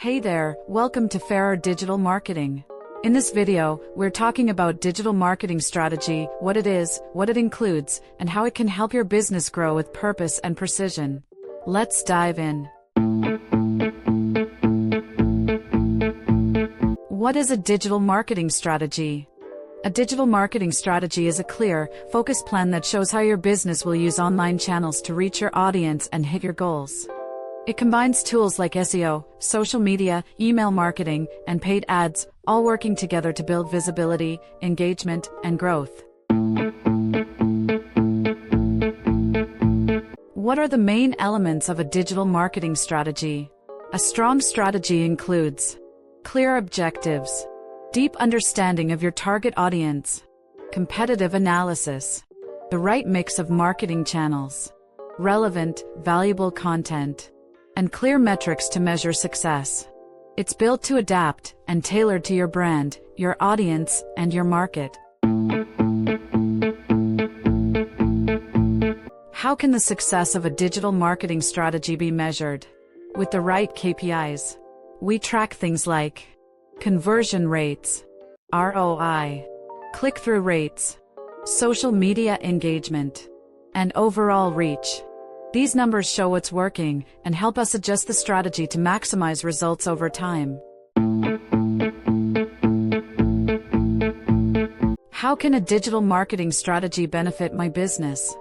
Hey there, welcome to Ferrer Digital Marketing. In this video, we're talking about digital marketing strategy, what it is, what it includes, and how it can help your business grow with purpose and precision. Let's dive in. What is a digital marketing strategy? A digital marketing strategy is a clear, focused plan that shows how your business will use online channels to reach your audience and hit your goals. It combines tools like SEO, social media, email marketing, and paid ads, all working together to build visibility, engagement, and growth. What are the main elements of a digital marketing strategy? A strong strategy includes clear objectives, deep understanding of your target audience, competitive analysis, the right mix of marketing channels, relevant, valuable content, and clear metrics to measure success. It's built to adapt and tailored to your brand, your audience, and your market. How can the success of a digital marketing strategy be measured? With the right KPIs. We track things like conversion rates, ROI, click-through rates, social media engagement, and overall reach. These numbers show what's working and help us adjust the strategy to maximize results over time. How can a digital marketing strategy benefit my business?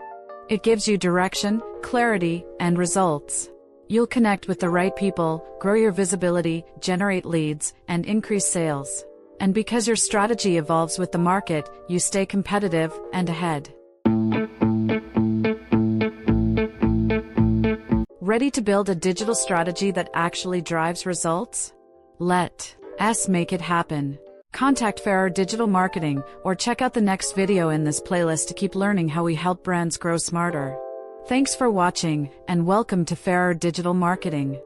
It gives you direction, clarity, and results. You'll connect with the right people, grow your visibility, generate leads, and increase sales. And because your strategy evolves with the market, you stay competitive and ahead. Ready to build a digital strategy that actually drives results? Let's make it happen. Contact Ferrer Digital Marketing or check out the next video in this playlist to keep learning how we help brands grow smarter. Thanks for watching, and welcome to Ferrer Digital Marketing.